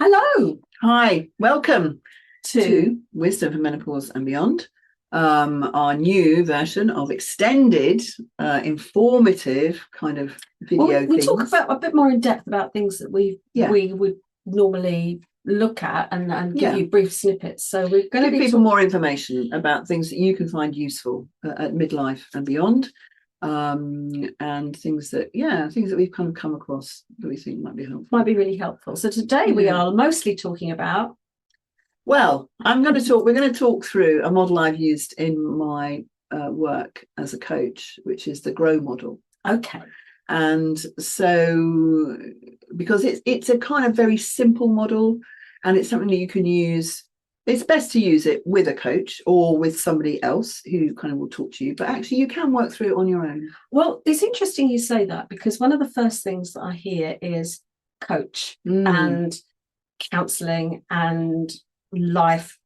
Hello Hi, welcome to, to Wisdom for Menopause and Beyond, our new version of extended, informative kind of video we talk things. about a bit more in depth about things that Yeah. we would normally look at and give Yeah. you brief snippets. So we're going to Give be people more information about things that you can find useful at midlife and beyond, and things that we've kind of come across that we think might be helpful. might be really helpful. So today we are mostly talking about. Well, we're going to talk through a model I've used in my work as a coach, which is the GROW model. Okay. And so, because it's a kind of very simple model, and it's something that you can use. It's best to use it with a coach or with somebody else who kind of will talk to you, but actually you can work through it on your own. Well, it's interesting you say that, because one of the first things that I hear is coach and counselling and life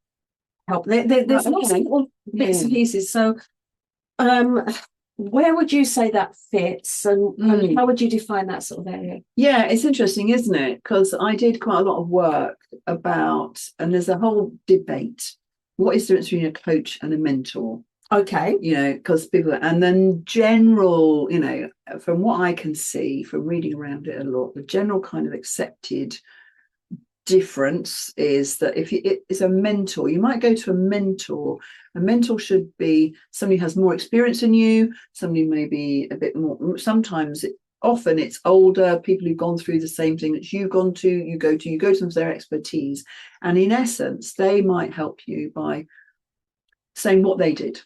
help. There's lots of little bits and pieces. So where would you say that fits, and how would you define that sort of area? Yeah, it's interesting, isn't it? Because I did quite a lot of work about, and there's a whole debate, what is the difference between a coach and a mentor? Okay. Because people, and then general, from what I can see from reading around it a lot, the general kind of accepted difference is that if it is a mentor, you might go to a mentor. A mentor should be somebody who has more experience than you, somebody maybe a bit more, often it's older people who've gone through the same thing that you've gone to, you go to them for their expertise, and in essence they might help you by saying what they did.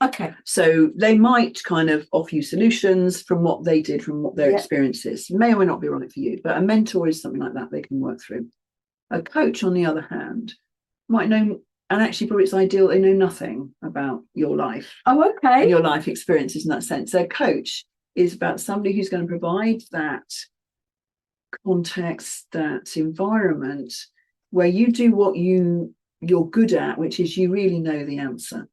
Okay. So they might kind of offer you solutions from what they did, from what their experience is. May or may not be right for you, but a mentor is something like that they can work through. A coach, on the other hand, might know, and actually probably it's ideal, they know nothing about your life. Oh, okay. And your life experiences in that sense. So a coach is about somebody who's going to provide that context, that environment where you do what you're good at, which is you really know the answer.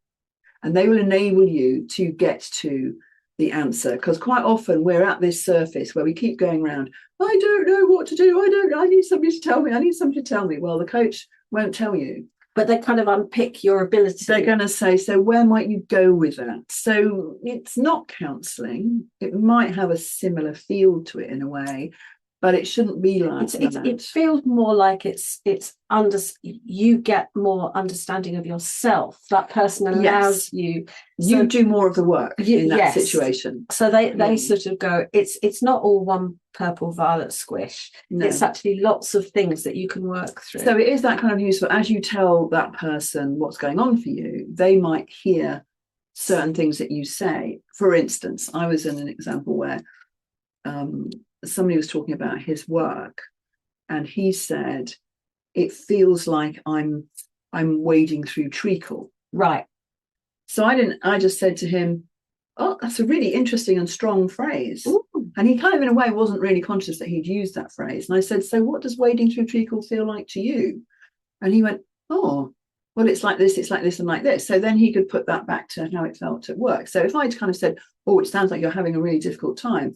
And they will enable you to get to the answer, because quite often we're at this surface where we keep going around, I don't know what to do, I need somebody to tell me, well, the coach won't tell you, but they kind of unpick your ability. They're going to say, so where might you go with that? So it's not counselling. It might have a similar feel to it in a way, but it shouldn't be like that. It feels more like you get more understanding of yourself. That person allows you. You do more of the work in that situation. So they sort of go, it's not all one purple violet squish. No. It's actually lots of things that you can work through. So it is that kind of useful. As you tell that person what's going on for you, they might hear certain things that you say. For instance, I was in an example where somebody was talking about his work, and he said, it feels like I'm wading through treacle. Right. So I just said to him, oh, that's a really interesting and strong phrase. Ooh. And he kind of in a way wasn't really conscious that he'd used that phrase. And I said, so what does wading through treacle feel like to you? And he went, oh, well, it's like this, and like this. So then he could put that back to how it felt at work. So if I'd kind of said, oh, it sounds like you're having a really difficult time,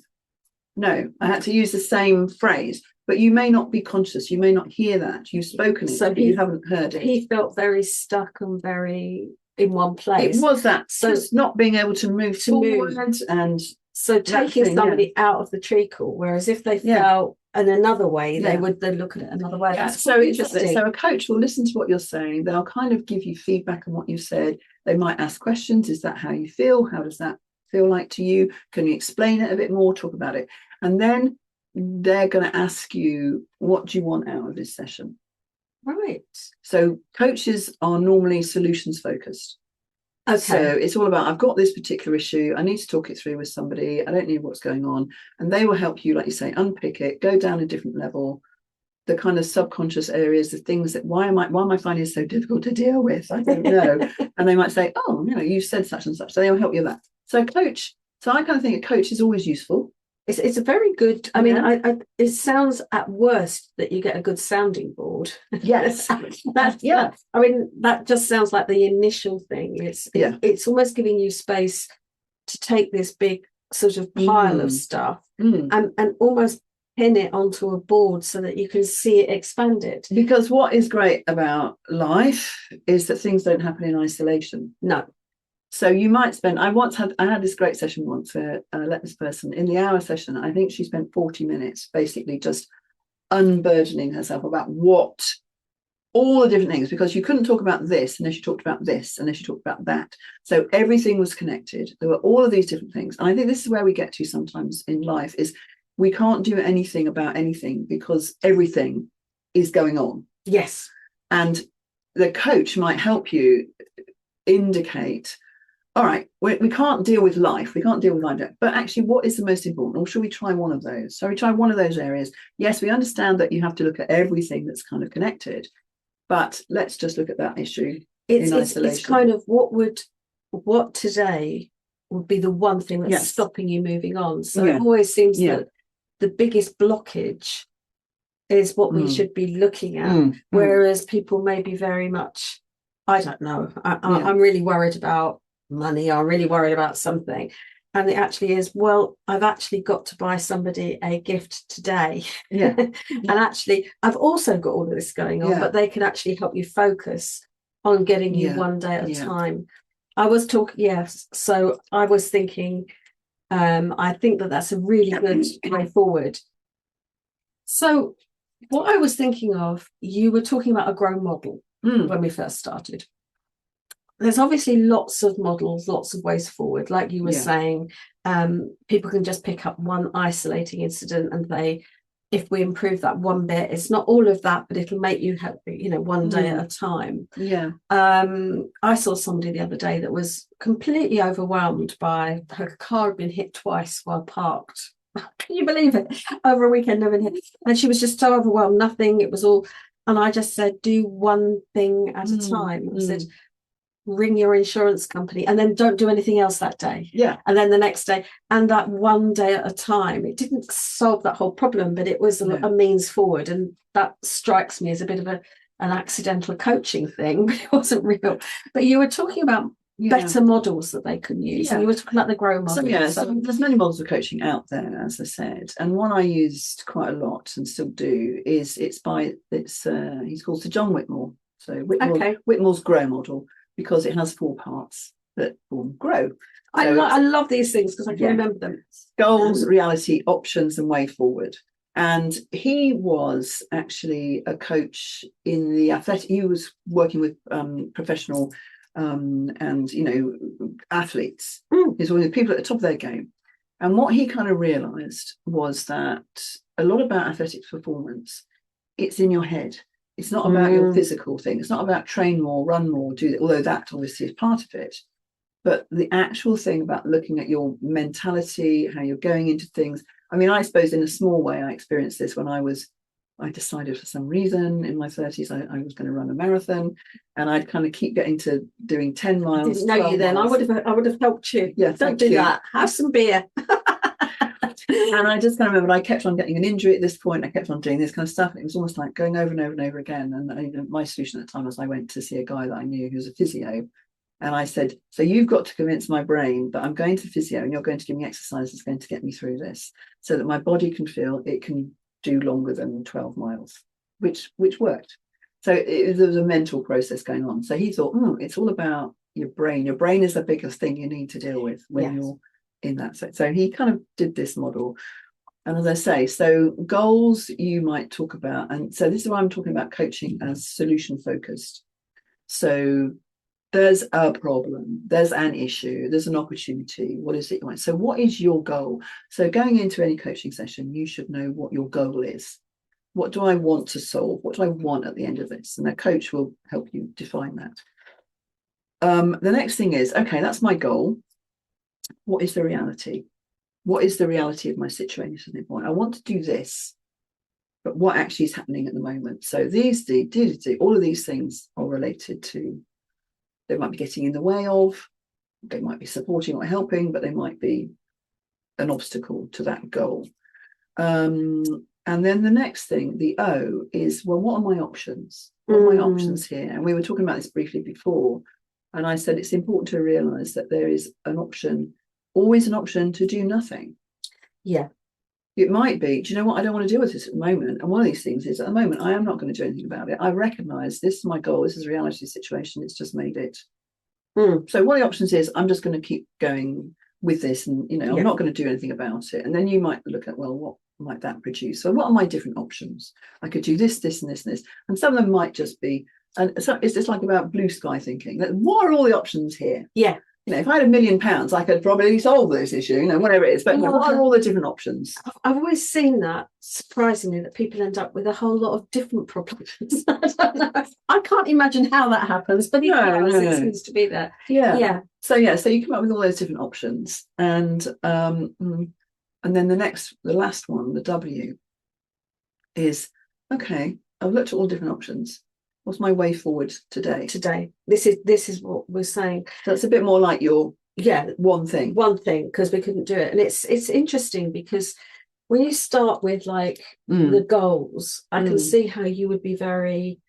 no, I had to use the same phrase, but you may not be conscious. You may not hear that. You've spoken it, but you haven't heard it. He felt very stuck and very in one place. It was that. So it's not being able to move forward. And so taking somebody out of the treacle, whereas if they felt in another way, they would then look at it another way. That's so interesting. So a coach will listen to what you're saying. They'll kind of give you feedback on what you've said. They might ask questions. Is that how you feel? How does that feel like to you? Can you explain it a bit more? Talk about it. And then they're going to ask you, what do you want out of this session? Right. So coaches are normally solutions focused. Okay. So it's all about, I've got this particular issue, I need to talk it through with somebody, I don't know what's going on, and they will help you, like you say, unpick it, go down a different level, the kind of subconscious areas, the things that why am I finding it so difficult to deal with? I don't know. And they might say, oh, you said such and such, so they'll help you with that. So I kind of think a coach is always useful. It's a very good, I mean, it sounds at worst that you get a good sounding board. Yes. I mean, that just sounds like the initial thing. It's almost giving you space to take this big sort of pile of stuff and almost pin it onto a board so that you can see it expanded. Because what is great about life is that things don't happen in isolation. No. So you might spend, I had this great session once where I let this person, in the hour session, I think she spent 40 minutes basically just unburdening herself about all the different things, because you couldn't talk about this unless you talked about this, unless you talked about that. So everything was connected. There were all of these different things. And I think this is where we get to sometimes in life, is we can't do anything about anything because everything is going on. Yes. And the coach might help you indicate, all right, we can't deal with life. We can't deal with life. But actually, what is the most important? Or should we try one of those? So we try one of those areas. Yes, we understand that you have to look at everything that's kind of connected. But let's just look at that issue in isolation. It's kind of what today would be the one thing that's stopping you moving on. So it always seems that the biggest blockage is what we should be looking at. Whereas people may be very much, I don't know, I'm really worried about money. I'm really worried about something. And it actually is, well, I've actually got to buy somebody a gift today. Yeah. And actually, I've also got all of this going on, but they can actually help you focus on getting you one day at a time. I was talking, so I was thinking, I think that's a really good way forward. So what I was thinking of, you were talking about a grow model when we first started. There's obviously lots of models, lots of ways forward. Like you were saying, people can just pick up one isolating incident and if we improve that one bit, it's not all of that, but it'll make you have, one day at a time. Yeah. I saw somebody the other day that was completely overwhelmed by her car had been hit twice while parked. Can you believe it? Over a weekend, never hit. And she was just so overwhelmed, nothing. It was all, and I just said, do one thing at a time. I said, ring your insurance company and then don't do anything else that day. Yeah. And then the next day, and that one day at a time. It didn't solve that whole problem, but it was a means forward. And that strikes me as a bit of an accidental coaching thing, but it wasn't real. But you were talking about better models that they can use. And you were talking about the grow model. So there's many models of coaching out there, as I said. And one I used quite a lot and still do is he's called Sir John Whitmore. So Whitmore's grow model, because it has 4 parts that form grow. So I love these things because I can remember them. Goals, reality, options, and way forward. And he was actually a coach in the athletic. He was working with professional and athletes. He's one of the people at the top of their game. And what he kind of realised was that a lot about athletics performance, it's in your head. It's not about your physical thing. It's not about train more, run more, although that obviously is part of it. But the actual thing about looking at your mentality, how you're going into things. I mean, I suppose in a small way, I experienced this when I decided for some reason in my 30s I was going to run a marathon, and I'd kind of keep getting to doing 10 miles. I didn't know you then. Miles. I would have helped you. Yeah, don't do that. Have some beer. And I just kind of remember I kept on getting an injury at this point. I kept on doing this kind of stuff. And it was almost like going over and over and over again. And my solution at the time was I went to see a guy that I knew who was a physio. And I said, so you've got to convince my brain that I'm going to physio and you're going to give me exercise that's going to get me through this so that my body can feel it can do longer than 12 miles, which worked. So there was a mental process going on. So he thought, it's all about your brain. Your brain is the biggest thing you need to deal with when you're in that. So he kind of did this model. And as I say, so goals you might talk about. And so this is why I'm talking about coaching as solution focused. So there's a problem, there's an issue, there's an opportunity. What is it you want? So what is your goal? So going into any coaching session, you should know what your goal is. What do I want to solve? What do I want at the end of this? And a coach will help you define that. The next thing is, okay, that's my goal. What is the reality? What is the reality of my situation? I want to do this, but what actually is happening at the moment? So all of these things are related to, they might be getting in the way of, they might be supporting or helping, but they might be an obstacle to that goal. And then the next thing, the O, is, well, what are my options? What are my options here? And we were talking about this briefly before. And I said it's important to realise that there is an option, always an option to do nothing. Yeah. It might be, do you know what? I don't want to deal with this at the moment. And one of these things is, at the moment, I am not going to do anything about it. I recognise this is my goal. This is a reality situation. It's just made it. So one of the options is, I'm just going to keep going with this, and I'm not going to do anything about it. And then you might look at, well, what might that produce? So what are my different options? I could do this, this, and this, and this. And some of them might just be, and so it's just like about blue sky thinking. What are all the options here? Yeah. If I had £1 million, I could probably solve this issue, whatever it is. But what are all the different options? I've always seen that, surprisingly, that people end up with a whole lot of different problems. I don't know. I can't imagine how that happens, but it seems to be there. Yeah. So you come up with all those different options, and then the last one, the W, is okay. I've looked at all different options. What's my way forward today? This is what we're saying. So it's a bit more like your one thing, because we couldn't do it. And it's interesting, because when you start with like the goals, I can see how you would be very,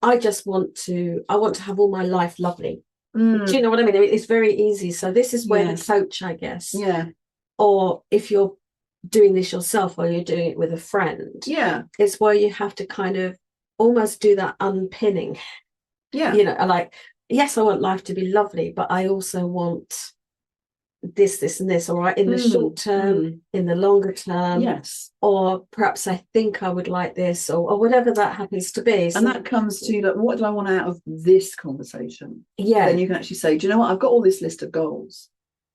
I want to have all my life lovely. Do you know what I mean? It's very easy. So this is where the coach, I guess, or if you're doing this yourself or you're doing it with a friend, it's where you have to kind of almost do that unpinning. Like, yes, I want life to be lovely, but I also want this and this, all right, in the short term, in the longer term, or perhaps I think I would like this, or whatever that happens to be. And that comes to, like, what do I want out of this conversation? Then you can actually say, do you know what, I've got all this list of goals,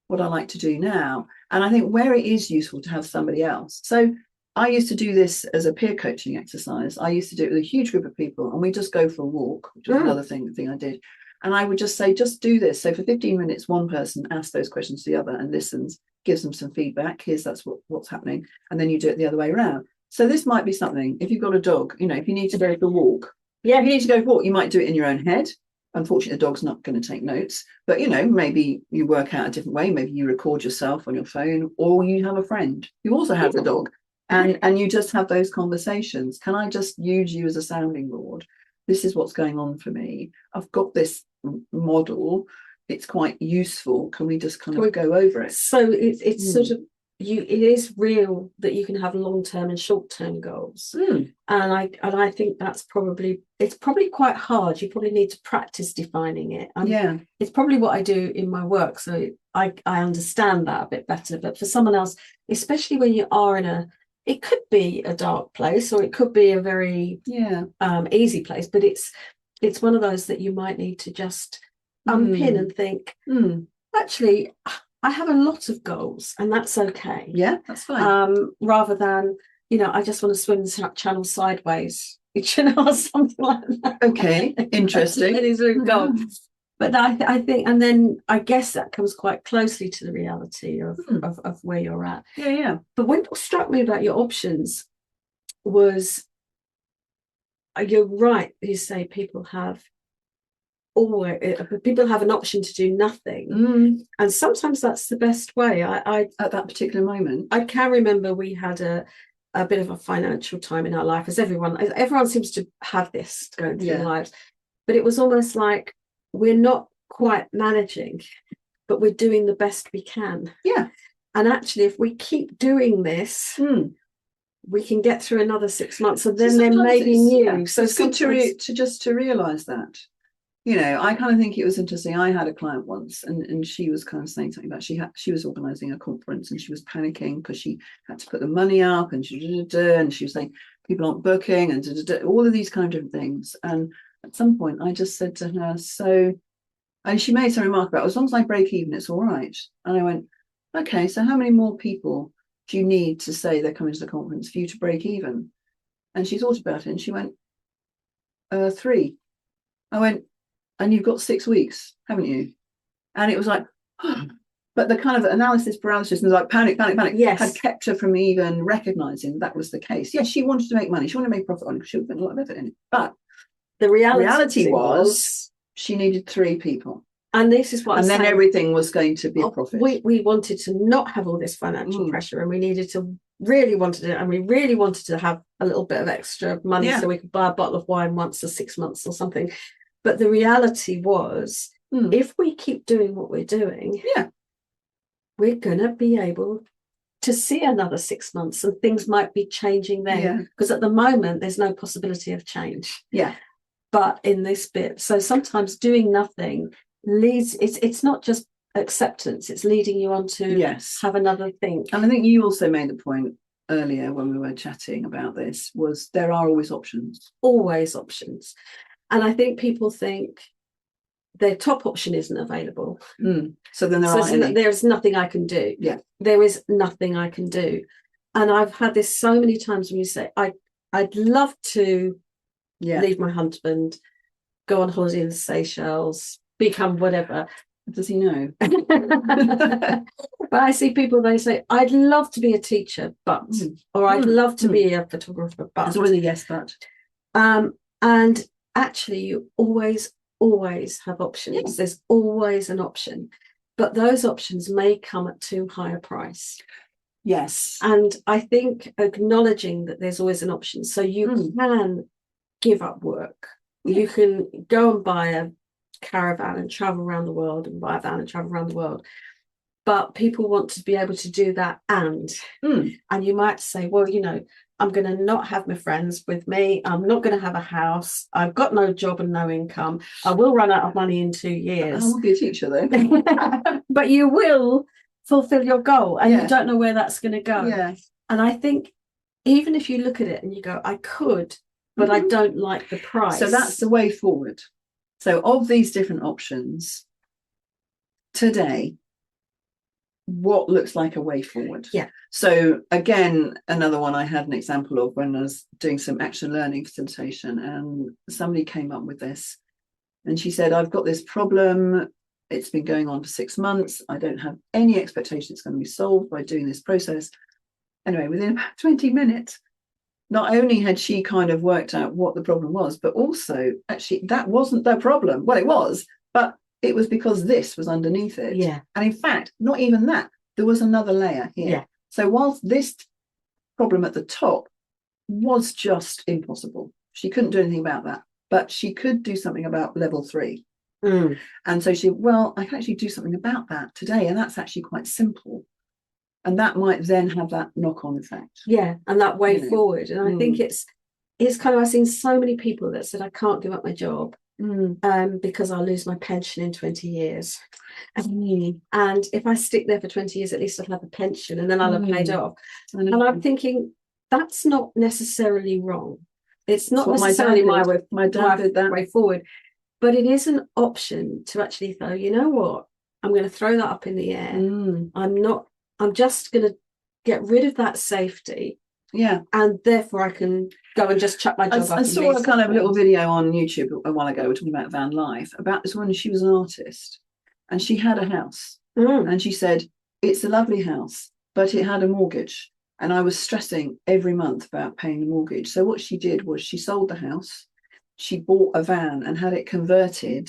what I like to do now. And I think where it is useful to have somebody else, so I used to do this as a peer coaching exercise. I used to do it with a huge group of people, and we just go for a walk, which was another thing I did. And I would just say, just do this. So for 15 minutes, one person asks those questions to the other and listens, gives them some feedback. That's what's happening. And then you do it the other way around. So this might be something, if you've got a dog, if you need to go for a walk. If you need to go for a walk, you might do it in your own head. Unfortunately, the dog's not going to take notes. But, maybe you work out a different way. Maybe you record yourself on your phone, or you have a friend who also has a dog. And you just have those conversations. Can I just use you as a sounding board? This is what's going on for me. I've got this model. It's quite useful. Can we just kind of go over it? So it's sort of, it is real that you can have long-term and short-term goals. And I think it's probably quite hard. You probably need to practice defining it. It's probably what I do in my work, so I understand that a bit better. But for someone else, especially when you are it could be a dark place, or it could be a very easy place, but it's one of those that you might need to just unpin and think, actually, I have a lot of goals, and that's okay. Yeah, that's fine. Rather than, I just want to swim the channel sideways, or something like that. Okay, interesting. It is a goal. But I think, and then I guess that comes quite closely to the reality of where you're at. Yeah. But what struck me about your options was, you're right, you say people have an option to do nothing, and sometimes that's the best way. I at that particular moment, I can remember we had a bit of a financial time in our life, as everyone seems to have this going through their lives, but it was almost like, we're not quite managing, but we're doing the best we can. And actually, if we keep doing this, we can get through another 6 months, and then there may be new. So it's good to realise that. I kind of think it was interesting. I had a client once, and she was kind of saying something about she was organising a conference, and she was panicking because she had to put the money up, and she was saying people aren't booking, and all of these kind of different things. And at some point, I just said to her, and she made some remark about, as long as I break even, it's all right. And I went, okay, so how many more people do you need to say they're coming to the conference for you to break even? And she thought about it, and she went, 3. I went, and you've got 6 weeks, haven't you? And it was like, but the kind of analysis paralysis and like panic, had kept her from even recognising that was the case. Yes, she wanted to make money. She wanted to make profit on it because she would put a lot of effort in it. But the reality was she needed 3 people. And this is what, and then everything was going to be a profit. We wanted to not have all this financial pressure, and we really wanted it, and we really wanted to have a little bit of extra money so we could buy a bottle of wine once a 6 months or something. But the reality was, if we keep doing what we're doing, we're going to be able to see another 6 months, and things might be changing then, because at the moment there's no possibility of change. But in this bit, so sometimes doing nothing leads, it's not just acceptance, it's leading you on to have another think. And I think you also made the point earlier when we were chatting about this, was there are always options. Always options. And I think people think their top option isn't available. So then there's nothing I can do. There is nothing I can do. And I've had this so many times when you say, I'd love to leave my husband, go on holiday in the Seychelles, become whatever. Does he know? But I see people, they say, I'd love to be a teacher, but, or I'd love to be a photographer, but. There's always a yes, but. And actually, you always have options. There's always an option, but those options may come at too high a price. Yes. And I think acknowledging that there's always an option, so you can give up work. You can go and buy a caravan and travel around the world, and buy a van and travel around the world. But people want to be able to do that, and you might say, well, you know, I'm going to not have my friends with me. I'm not going to have a house. I've got no job and no income. I will run out of money in 2 years. I will be a teacher though. But you will fulfill your goal, and you don't know where that's going to go. And I think even if you look at it and you go, I could, but I don't like the price. So that's the way forward. So of these different options today, what looks like a way forward? So again, another one I had an example of when I was doing some action learning facilitation, and somebody came up with this, and she said, I've got this problem. It's been going on for 6 months. I don't have any expectation it's going to be solved by doing this process. Anyway, within about 20 minutes, not only had she kind of worked out what the problem was, but also actually that wasn't the problem. Well, it was, but it was because this was underneath it. And in fact, not even that, there was another layer here. So whilst this problem at the top was just impossible, she couldn't do anything about that, but she could do something about level 3. And so I can actually do something about that today. And that's actually quite simple. And that might then have that knock-on effect. And that way forward. And I think it's kind of, I've seen so many people that said, I can't give up my job because I'll lose my pension in 20 years. And if I stick there for 20 years, at least I'll have a pension, and then I'll have paid off. And I'm thinking, that's not necessarily wrong. It's not necessarily my dad did that way forward. But it is an option to actually go, you know what, I'm going to throw that up in the air. I'm just going to get rid of that safety. And therefore I can go and just chuck my job up. I saw a kind of little video on YouTube a while ago, we're talking about van life, about this woman. She was an artist and she had a house. And she said, it's a lovely house, but it had a mortgage. And I was stressing every month about paying the mortgage. So what she did was she sold the house. She bought a van and had it converted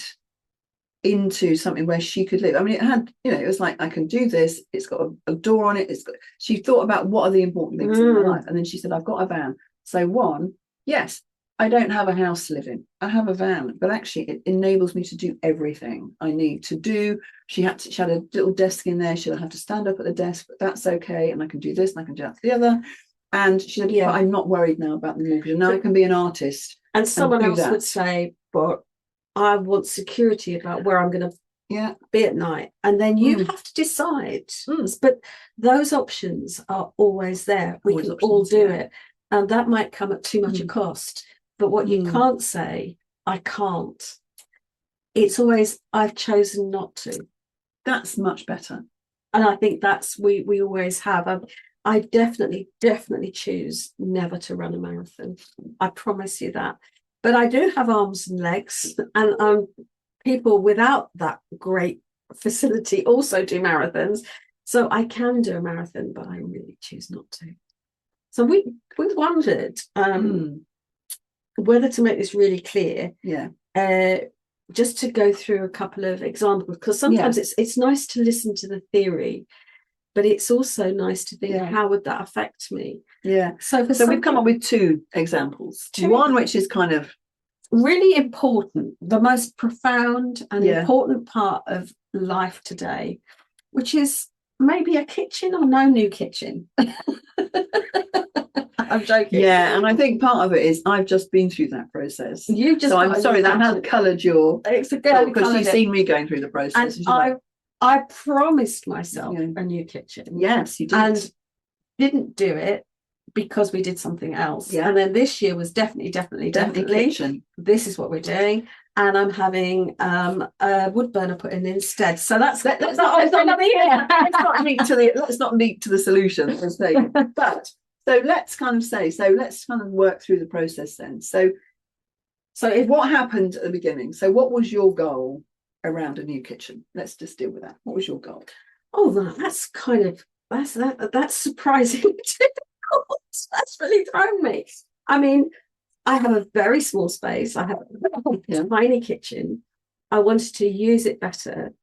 into something where she could live. I mean, it had, it was like, I can do this. It's got a door on it. She thought about what are the important things in my life. And then she said, I've got a van. So one, yes, I don't have a house to live in. I have a van, but actually it enables me to do everything I need to do. She had a little desk in there. She'll have to stand up at the desk, but that's okay. And I can do this and I can do that to the other. And she said, but I'm not worried now about the mortgage. And now I can be an artist. And someone else would say, but I want security about where I'm going to be at night. And then you have to decide. But those options are always there. We can all do it. And that might come at too much a cost. But what you can't say, I can't. It's always, I've chosen not to. That's much better. And I think that's, we always have. I definitely choose never to run a marathon. I promise you that. But I do have arms and legs, and people without that great facility also do marathons. So I can do a marathon, but I really choose not to. So we wondered whether to make this really clear. Just to go through a couple of examples, because sometimes it's nice to listen to the theory, but it's also nice to think, how would that affect me? So we've come up with 2 examples. One which is kind of really important, the most profound and important part of life today, which is maybe a kitchen or no new kitchen. I'm joking. Yeah, and I think part of it is I've just been through that process. You just so I'm sorry that has coloured your. It's a girl because you've seen me going through the process. And I promised myself a new kitchen. Yes, you did. And didn't do it because we did something else. Yeah. And then this year was definitely kitchen. This is what we're doing. And I'm having a wood burner put in instead. So let's not leap to the solution. But so let's kind of work through the process then. So what happened at the beginning? So what was your goal around a new kitchen? Let's just deal with that. What was your goal? Oh, that's surprisingly difficult. That's really thrown me. I mean, I have a very small space. I have a tiny kitchen. I wanted to use it better.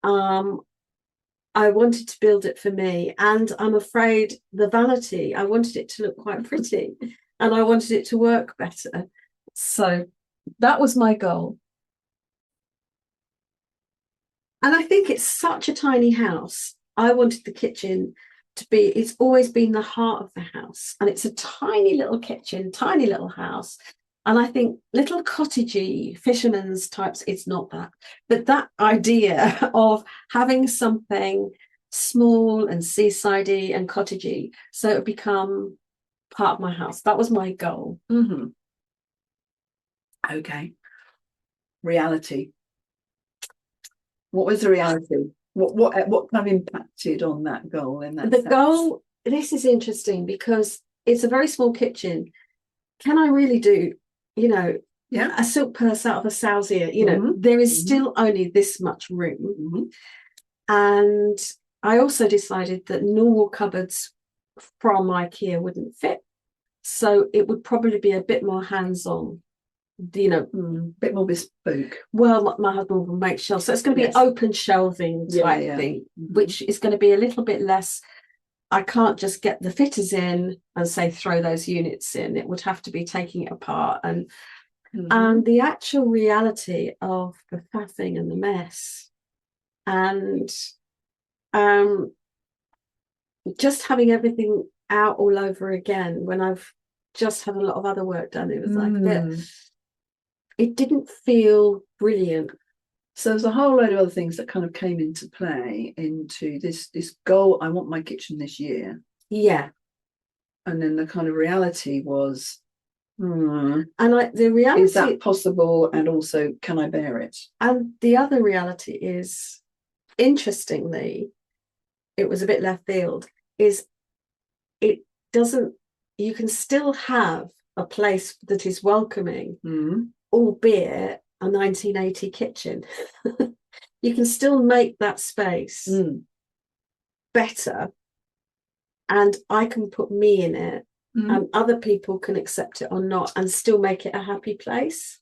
I wanted to build it for me, and I'm afraid the vanity, I wanted it to look quite pretty, and I wanted it to work better. So that was my goal. And I think it's such a tiny house. I wanted the kitchen to be, it's always been the heart of the house. And it's a tiny little kitchen, tiny little house. And I think little cottagey fisherman's types, it's not that. But that idea of having something small and seasidey and cottagey, so it would become part of my house. That was my goal. Mm-hmm. Okay. Reality. What was the reality? What kind of impacted on that goal in that sense? Goal, this is interesting because it's a very small kitchen. Can I really do, a silk purse out of a sow's ear? There is still only this much room. And I also decided that normal cupboards from IKEA wouldn't fit. So it would probably be a bit more hands-on. Bit more bespoke. Well, my husband will make shelves, so it's going to be open shelving type thing, which is going to be a little bit less. I can't just get the fitters in and say throw those units in. It would have to be taking it apart, and the actual reality of the faffing and the mess, and just having everything out all over again when I've just had a lot of other work done. It was like a bit. It didn't feel brilliant. So there's a whole load of other things that kind of came into play into this goal. I want my kitchen this year. Yeah. And then the kind of reality was, and the reality, is that possible? And also, can I bear it? And the other reality is, interestingly, it was a bit left field, is it doesn't, you can still have a place that is welcoming, albeit a 1980 kitchen. You can still make that space better, and I can put me in it, and other people can accept it or not and still make it a happy place.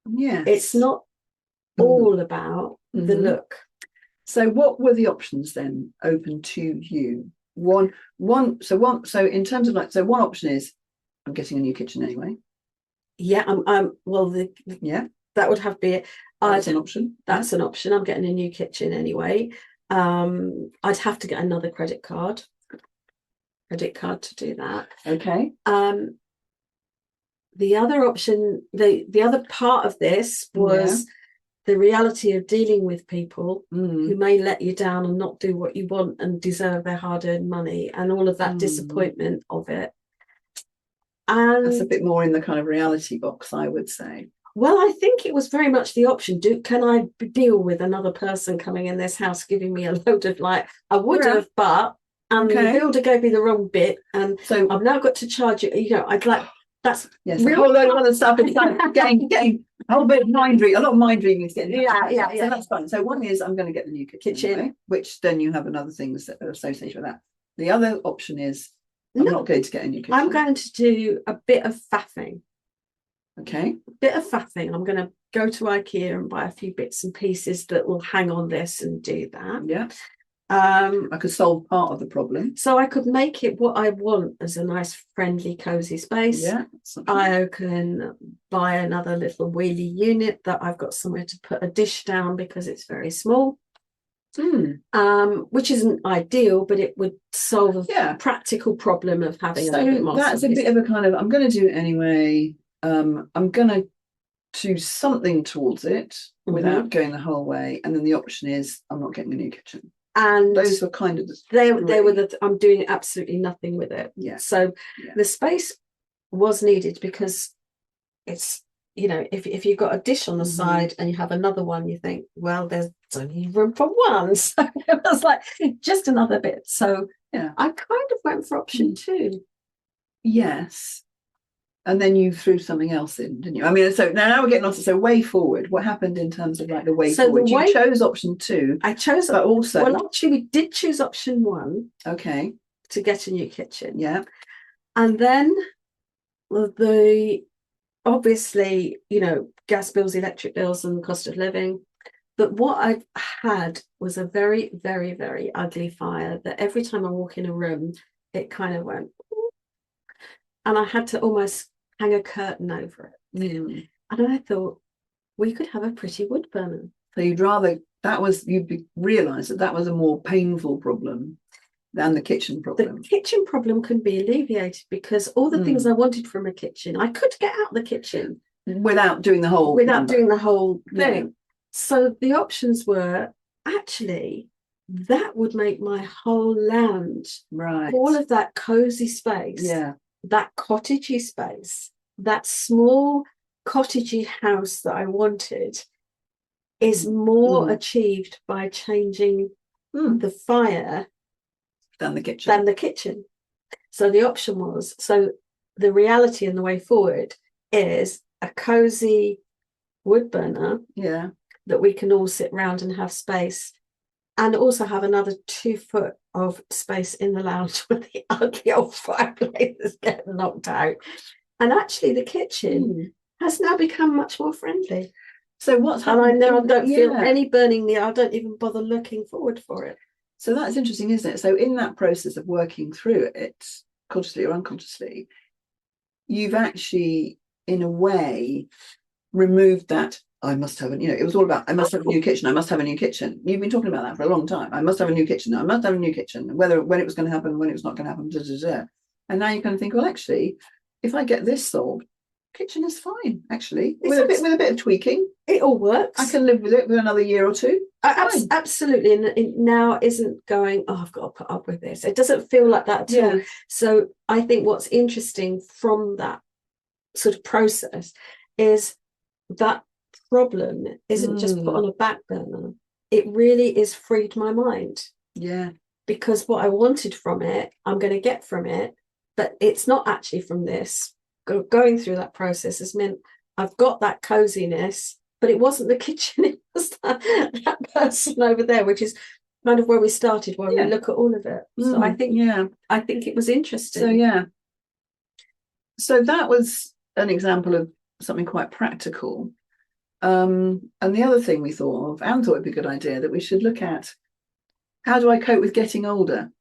Yes. It's not all about the look. So what were the options then open to you? So in terms of one option is I'm getting a new kitchen anyway. Yeah, that would have to be it. That's an option. That's an option. I'm getting a new kitchen anyway. I'd have to get another credit card to do that. Okay. The other option, the other part of this was the reality of dealing with people who may let you down and not do what you want and deserve their hard-earned money, and all of that disappointment of it. And that's a bit more in the kind of reality box, I would say. Well, I think it was very much the option. Can I deal with another person coming in this house giving me a load of I would have, but the builder gave me the wrong bit, and so I've now got to charge it. I'd like that's a whole load of other stuff. It's like getting a whole bit of mind reading. A lot of mind reading is getting. So that's fine. So one is I'm going to get the new kitchen, right? Which then you have another things that are associated with that. The other option is I'm not going to get a new kitchen. I'm going to do a bit of faffing. Okay. A bit of faffing. I'm going to go to IKEA and buy a few bits and pieces that will hang on this and do that. Yeah. I could solve part of the problem. So I could make it what I want as a nice, friendly, cozy space. Yeah. I can buy another little wheelie unit that I've got somewhere to put a dish down because it's very small. which isn't ideal, but it would solve a practical problem of having a little bit more. That's a bit of a kind of, I'm going to do it anyway. I'm going to do something towards it without going the whole way. And then the option is I'm not getting a new kitchen. And those were kind of I'm doing absolutely nothing with it. So the space was needed, because it's, if you've got a dish on the side and you have another one, you think, well, there's only room for one. So it was like just another bit. So I kind of went for option 2. Yes. And then you threw something else in, didn't you? I mean, so now we're getting on to, so way forward. What happened in terms of like the way forward? You chose option 2. I chose, but also, well, actually, we did choose option 1. Okay. To get a new kitchen. Yeah. And then obviously, gas bills, electric bills, and the cost of living. But what I've had was a very, very, very ugly fire that every time I walk in a room, it kind of went, and I had to almost hang a curtain over it. And I thought, we could have a pretty wood burner. So you'd realise that was a more painful problem than the kitchen problem. The kitchen problem can be alleviated, because all the things I wanted from a kitchen, I could get out the kitchen without doing the whole thing. So the options were, actually, that would make my whole lounge, all of that cozy space, that cottagey space, that small cottagey house that I wanted, is more achieved by changing the fire than the kitchen. So the option was, the reality and the way forward is a cozy wood burner that we can all sit round and have space, and also have another 2 foot of space in the lounge where the ugly old fireplace is getting knocked out. And actually the kitchen has now become much more friendly. So what's happened? And I now don't feel any burning I don't even bother looking forward for it. So that's interesting, isn't it? So in that process of working through it, consciously or unconsciously, you've actually, in a way, removed that I must have it was all about, I must have a new kitchen, I must have a new kitchen. You've been talking about that for a long time. I must have a new kitchen, I must have a new kitchen, when it was going to happen, when it was not going to happen, And now you kind of think, well, actually, if I get this solved, kitchen is fine, actually. With a bit of tweaking. It all works. I can live with it for another year or 2. Absolutely. And it now isn't going, I've got to put up with this. It doesn't feel like that at all. So I think what's interesting from that sort of process is that problem isn't just put on a back burner. It really is freed my mind. Because what I wanted from it, I'm going to get from it, but it's not actually from this. Going through that process has meant I've got that coziness, but it wasn't the kitchen, it was that person over there, which is kind of where we started when we look at all of it. So I think it was interesting. So that was an example of something quite practical. And the other thing we thought of, Anne thought it'd be a good idea, that we should look at, how do I cope with getting older?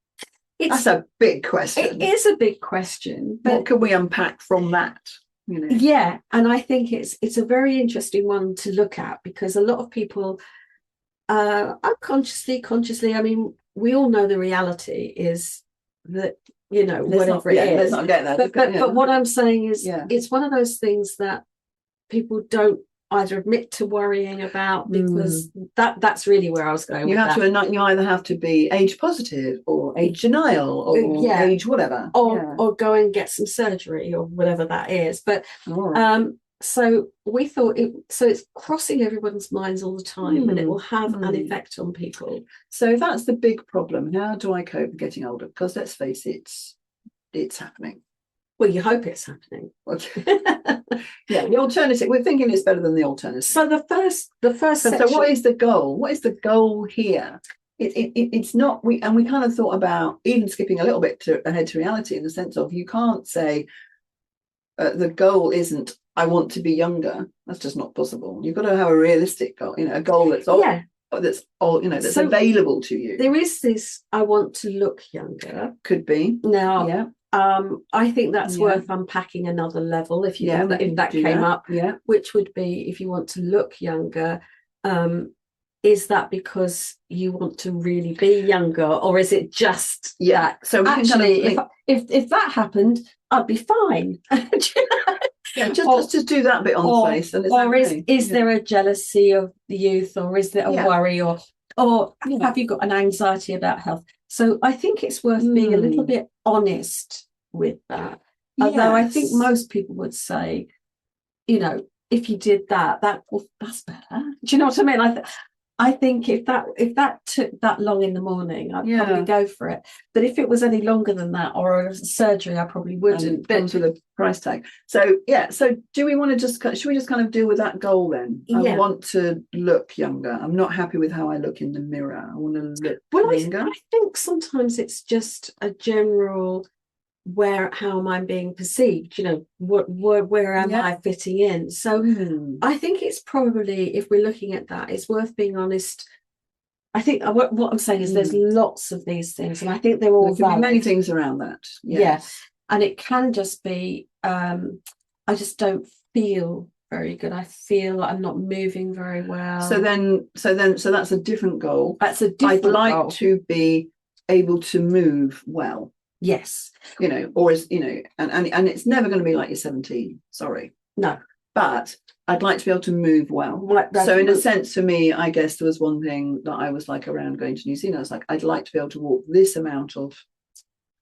That's a big question. It is a big question. But what can we unpack from that? Yeah, and I think it's a very interesting one to look at, because a lot of people, unconsciously, consciously, I mean, we all know the reality is that, whatever it is. Let's not get that. But what I'm saying is, it's one of those things that people don't either admit to worrying about, because that's really where I was going. You either have to be age positive or age denial or age whatever, or go and get some surgery or whatever that is. But so we thought it's crossing everyone's minds all the time, and it will have an effect on people. So that's the big problem. How do I cope with getting older? Because let's face it, it's happening. Well, you hope it's happening. The alternative, we're thinking it's better than the alternative. So the first section, so what is the goal? What is the goal here? It's not, we kind of thought about even skipping a little bit ahead to reality, in the sense of, you can't say the goal isn't I want to be younger. That's just not possible. You've got to have a realistic goal, a goal that's that's available to you. There is this, I want to look younger. Could be. Now, I think that's worth unpacking another level if that came up, which would be, if you want to look younger, is that because you want to really be younger, or is it just that? So actually, if that happened, I'd be fine. Just do that bit on the face, and is there a jealousy of the youth, or is there a worry, or have you got an anxiety about health? So I think it's worth being a little bit honest with that. Although I think most people would say, if you did that's better. Do you know what I mean? I think if that took that long in the morning, I'd probably go for it. But if it was any longer than that, or a surgery, I probably wouldn't. But comes with a price tag. So do we want to should we just kind of deal with that goal then? I want to look younger. I'm not happy with how I look in the mirror. I want to look younger. I think sometimes it's just a general how am I being perceived, where am I fitting in? So I think it's probably, if we're looking at that, it's worth being honest. I think what I'm saying is there's lots of these things, and I think they're all there can be many things around that. And it can just be I just don't feel very good. I feel like I'm not moving very well. So that's a different goal. I'd like to be able to move well. Yes. Or and it's never going to be like you're 17. Sorry. No. But I'd like to be able to move well. So in a sense, for me, I guess there was one thing that I was like around going to New Zealand. I was like, I'd like to be able to walk this amount of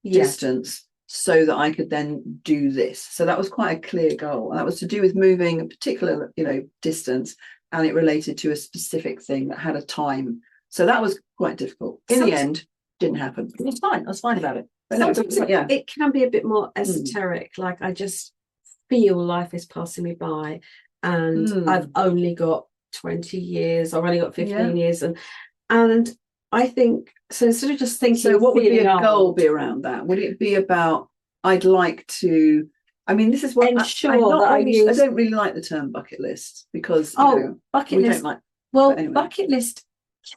distance so that I could then do this. So that was quite a clear goal. And that was to do with moving a particular, distance, and it related to a specific thing that had a time. So that was quite difficult. In the end, didn't happen. It was fine. I was fine about it. Sometimes it can be a bit more esoteric. Like, I just feel life is passing me by, and I've only got 20 years, I've only got 15 years, and I think so. Instead of just thinking, so what would be a goal be around that? Would it be about, I'd like to, I mean, this is what I don't really like the term bucket list, because bucket list, bucket list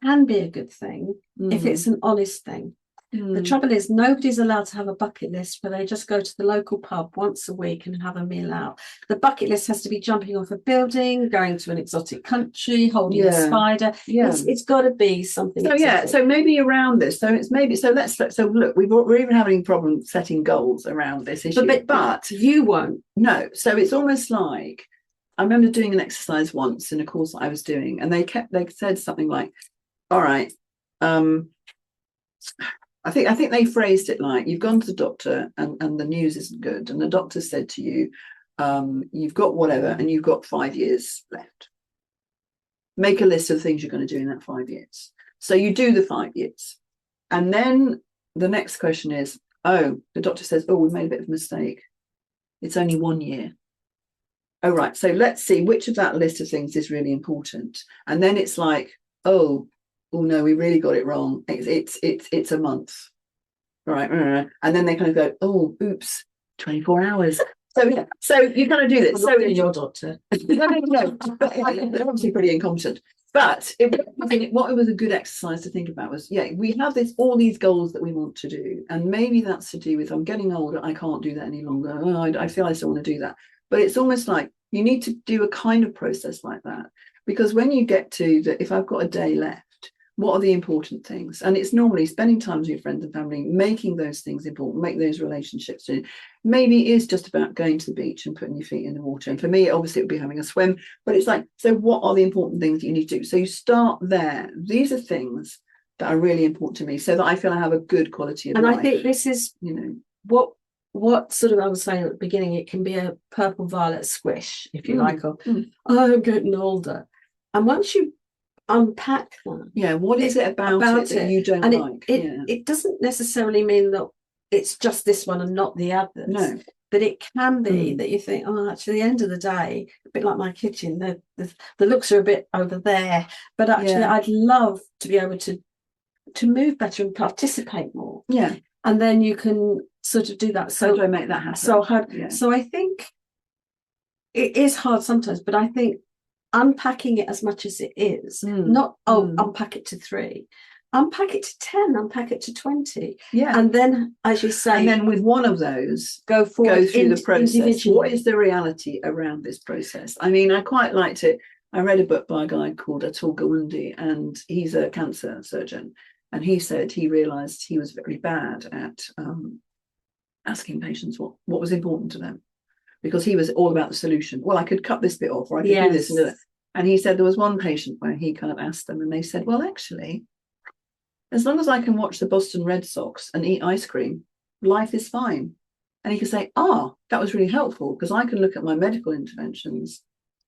can be a good thing if it's an honest thing. The trouble is, nobody's allowed to have a bucket list where they just go to the local pub once a week and have a meal out. The bucket list has to be jumping off a building, going to an exotic country, holding a spider. It's got to be something. So maybe around this. So look, we're even having a problem setting goals around this issue. But you won't. No. So it's almost like, I remember doing an exercise once in a course that I was doing, and they said something like, all right, I think they phrased it like, you've gone to the doctor and the news isn't good, and the doctor said to you, you've got whatever, and you've got 5 years left. Make a list of things you're going to do in that 5 years. So you do the 5 years, and then the next question is, the doctor says, we've made a bit of a mistake. It's only 1 year. Oh, right. So let's see which of that list of things is really important. And then it's like, oh no, we really got it wrong. It's a month, right? And then they kind of go, oh, oops, 24 hours. So you kind of do this. So your doctor, no, they're obviously pretty incompetent. But what it was a good exercise to think about was, we have all these goals that we want to do, and maybe that's to do with, I'm getting older, I can't do that any longer. I feel I still want to do that. But it's almost like you need to do a kind of process like that, because when you get to if I've got a day left, what are the important things? And it's normally spending time with your friends and family, making those things important, make those relationships. Maybe it is just about going to the beach and putting your feet in the water. And for me, obviously, it would be having a swim. But it's like, so what are the important things that you need to do? So you start there. These are things that are really important to me, so that I feel I have a good quality of life. And I think this is, what sort of, I was saying at the beginning, it can be a purple violet squish, if you like, or I'm getting older. And once you unpack that, what is it about it that you don't like? It doesn't necessarily mean that it's just this one and not the others. No, but it can be that you think, actually, at the end of the day, a bit like my kitchen, the looks are a bit over there, but actually I'd love to be able to move better and participate more. And then you can sort of do that. So how do I make that happen? So I think it is hard sometimes, but I think unpacking it as much as it is, not unpack it to 3, unpack it to 10, unpack it to 20, and then, as you say, and then with one of those, go through the process. What is the reality around this process? I mean, I quite liked it. I read a book by a guy called Atul Gawande, and he's a cancer surgeon. And he said he realised he was very bad at asking patients what was important to them, because he was all about the solution. Well, I could cut this bit off, or I could do this and do that. And he said there was one patient where he kind of asked them, and they said, well, actually, as long as I can watch the Boston Red Sox and eat ice cream, life is fine. And he could say, that was really helpful, because I can look at my medical interventions.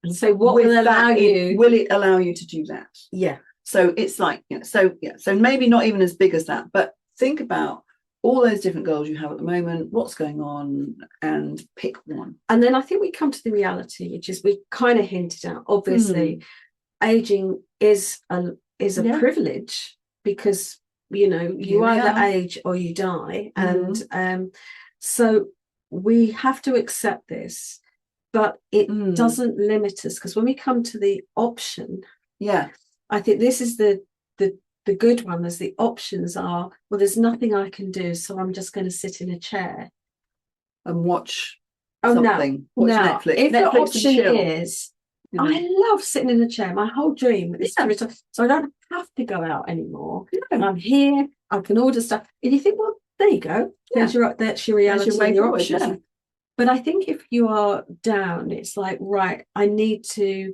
And so what will allow you? Will it allow you to do that? Yeah. So it's like, so maybe not even as big as that, but think about all those different goals you have at the moment, what's going on, and pick one. And then I think we come to the reality, which is we kind of hinted at, obviously, aging is a privilege, because, you either age or you die. And so we have to accept this, but it doesn't limit us, because when we come to the option, I think this is the good one. There's the options are, well, there's nothing I can do, so I'm just going to sit in a chair and watch something. Watch Netflix. If Netflix the option is, I love sitting in a chair. My whole dream is to retire, so I don't have to go out anymore. And I'm here. I can order stuff. And you think, well, there you go. That's your reality and your options. Yeah. But I think if you are down, it's like, right, I need to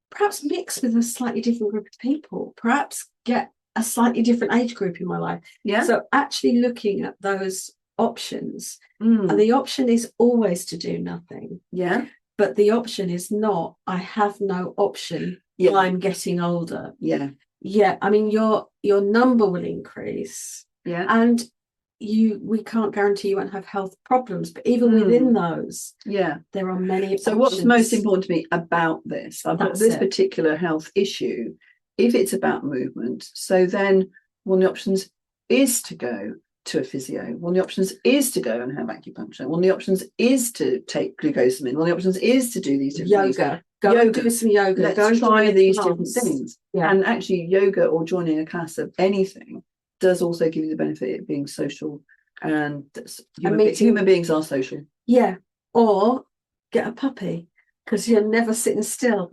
perhaps mix with a slightly different group of people, perhaps get a slightly different age group in my life. Yeah. So actually looking at those options, and the option is always to do nothing. Yeah. But the option is not, I have no option. Yeah. I'm getting older. Yeah. Yeah. I mean, your number will increase. Yeah. And we can't guarantee you won't have health problems, but even within those, there are many options. So what's most important to me about this, I've got this particular health issue, if it's about movement, so then one of the options is to go to a physio, one of the options is to go and have acupuncture, one of the options is to take glucosamine, one of the options is to do these different things. Go do some yoga. Let's go try these different things. Yeah. And actually yoga or joining a class of anything does also give you the benefit of being social, and human beings are social. Yeah. Or get a puppy, because you're never sitting still.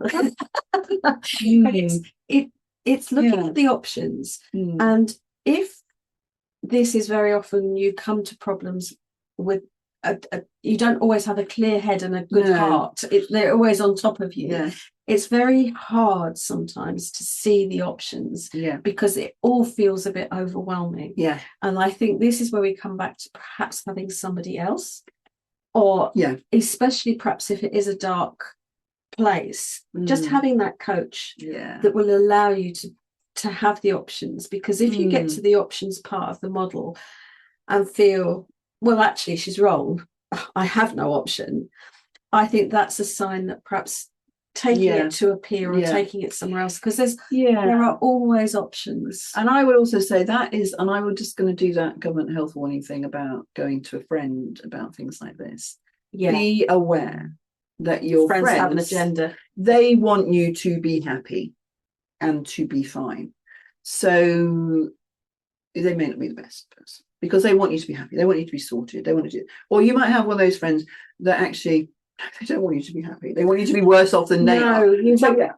It's looking at the options. And if this is very often you come to problems with you don't always have a clear head and a good heart. They're always on top of you. Yeah. It's very hard sometimes to see the options, because it all feels a bit overwhelming. Yeah. And I think this is where we come back to perhaps having somebody else, or especially perhaps if it is a dark place, just having that coach that will allow you to have the options. Because if you get to the options part of the model and feel, well, actually she's wrong, I have no option, I think that's a sign that perhaps taking it to a peer or taking it somewhere else, because there are always options. And I would also say that is, and I was just going to do that government health warning thing about going to a friend about things like this. Be aware that your friends have an agenda. They want you to be happy and to be fine. So they may not be the best person, because they want you to be happy. They want you to be sorted. They want you to, or you might have one of those friends that actually, they don't want you to be happy. They want you to be worse off than they are.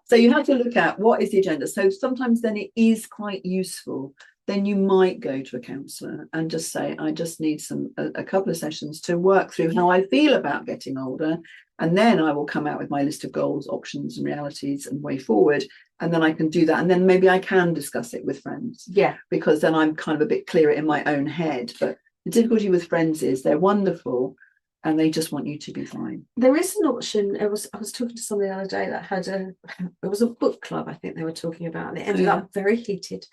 So you have to look at what is the agenda. So sometimes then it is quite useful. Then you might go to a counsellor and just say, I just need a couple of sessions to work through how I feel about getting older. And then I will come out with my list of goals, options and realities and way forward. And then I can do that. And then maybe I can discuss it with friends. Yeah. Because then I'm kind of a bit clearer in my own head. But the difficulty with friends is they're wonderful and they just want you to be fine. There is an option. I was talking to somebody the other day that had it was a book club, I think they were talking about, and it ended up very heated.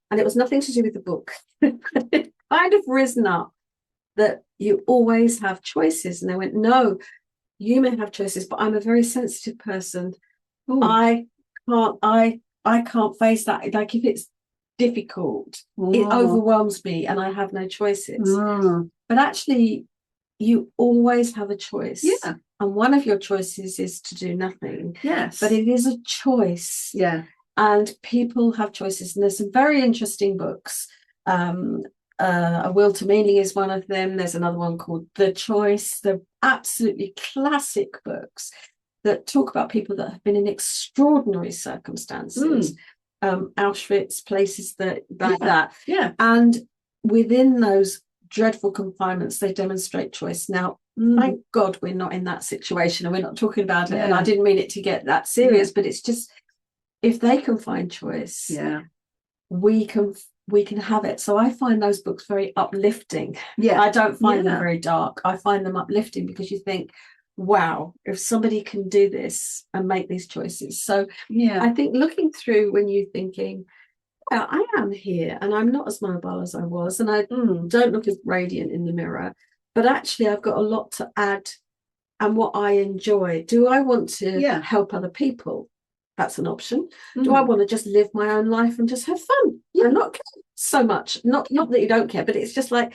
And it was nothing to do with the book. It kind of risen up that you always have choices. And they went, no, you may have choices, but I'm a very sensitive person. Ooh. I can't face that. Like, if it's difficult, it overwhelms me and I have no choices. But actually, you always have a choice. Yeah. And one of your choices is to do nothing. Yes. But it is a choice. Yeah. And people have choices. And there's some very interesting books. A Will to Meaning is one of them. There's another one called The Choice. They're absolutely classic books. that talk about people that have been in extraordinary circumstances, Auschwitz, places like that. Yeah. And within those dreadful confinements, they demonstrate choice. Now, thank God we're not in that situation, and we're not talking about it. And I didn't mean it to get that serious, but it's just, if they can find choice, we can have it. So I find those books very uplifting. I don't find them very dark. I find them uplifting, because you think, wow, if somebody can do this and make these choices. So I think looking through, when you're thinking, I am here and I'm not as mobile as I was, and I don't look as radiant in the mirror, but actually I've got a lot to add and what I enjoy. Do I want to help other people? That's an option. Do I want to just live my own life and just have fun and not care so much? Not that you don't care, but it's just like,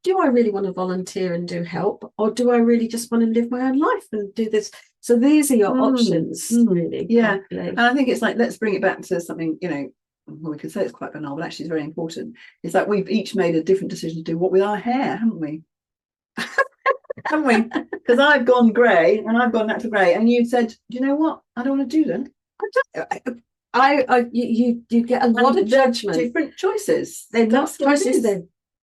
do I really want to volunteer and do help, or do I really just want to live my own life and do this? So these are your options, really. And I think it's like, let's bring it back to something, you know, well, we could say it's quite banal, but actually it's very important. It's like we've each made a different decision to do what with our hair, haven't we? Haven't we? Because I've gone grey and I've gone natural grey, and you said, do you know what? I don't want to do that. You get a lot of judgment. Different choices. They're not choices.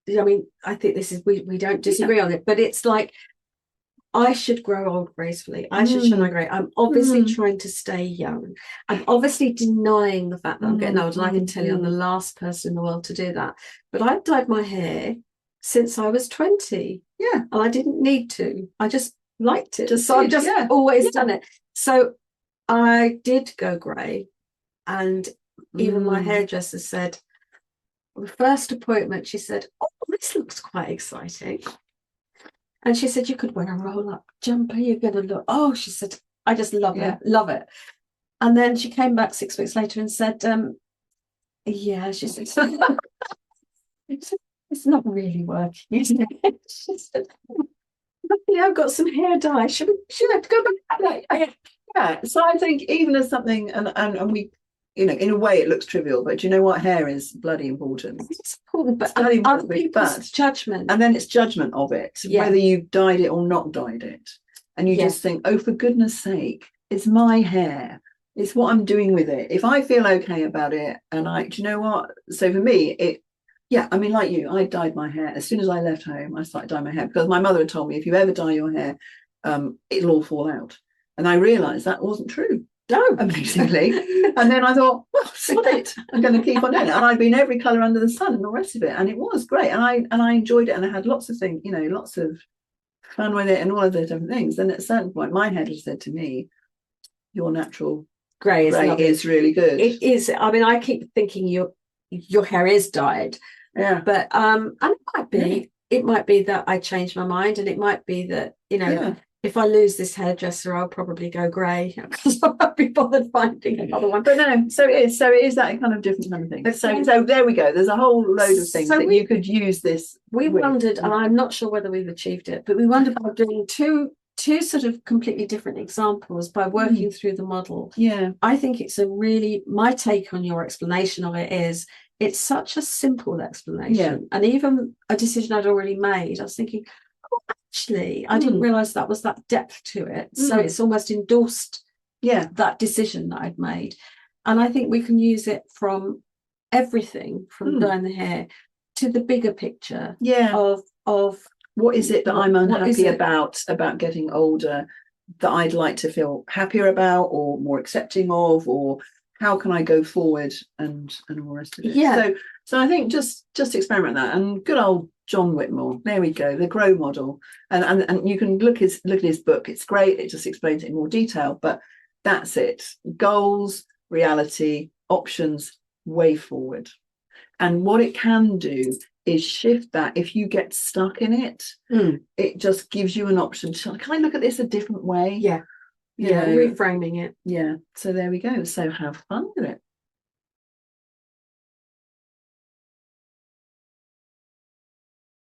I mean, I think this is, we don't disagree on it, but it's like, I should grow old gracefully. I should show my grey. I'm obviously trying to stay young. I'm obviously denying the fact that I'm getting old. And I can tell you, I'm the last person in the world to do that. But I've dyed my hair since I was 20. And I didn't need to. I just liked it. So I've just always done it. So I did go grey. And even my hairdresser said, the first appointment, she said, oh, this looks quite exciting. And she said, you could wear a roll-up jumper. You're going to look. Oh, she said, I just love it. And then she came back 6 weeks later and said, she said, it's not really working, isn't it? She said, luckily I've got some hair dye. Should I have to go back? So I think even as something, and we, you know, in a way it looks trivial, but do you know what? Hair is bloody important. It's important, but other people's judgment. And then it's judgment of it, whether you've dyed it or not dyed it. And you just think, oh, for goodness sake, it's my hair. It's what I'm doing with it. If I feel okay about it, and do you know what? So for me, I mean, like you, I dyed my hair. As soon as I left home, I started dyeing my hair, because my mother had told me, if you ever dye your hair, it'll all fall out. And I realised that wasn't true. No, amazingly. And then I thought, well, sod it, I'm going to keep on doing it. And I've been every colour under the sun and the rest of it, and it was great. And I enjoyed it, and I had lots of things, you know, lots of fun with it and all of those different things. Then at a certain point, my head has said to me, your natural grey is really good. It is. I mean, I keep thinking your hair is dyed. But and it might be that I change my mind, and it might be that, you know, if I lose this hairdresser, I'll probably go grey, because I won't be bothered finding another one. But no, so it is that kind of different kind of thing. So there we go. There's a whole load of things that you could use this. We wondered, and I'm not sure whether we've achieved it, but we wondered about doing two sort of completely different examples by working through the model. I think it's my take on your explanation of it is, it's such a simple explanation, and even a decision I'd already made, I was thinking, oh, actually, I didn't realise that was that depth to it. So it's almost endorsed that decision that I'd made. And I think we can use it from everything, from dyeing the hair to the bigger picture of what is it that I'm unhappy about getting older, that I'd like to feel happier about or more accepting of, or how can I go forward, and all the rest of it. So I think just experiment that. And good old John Whitmore, there we go, the grow model. And you can look at his book. It's great. It just explains it in more detail, but that's it. Goals, reality, options, way forward. And what it can do is shift that. If you get stuck in it, it just gives you an option. Can I look at this a different way? Reframing it. So there we go. So have fun with it.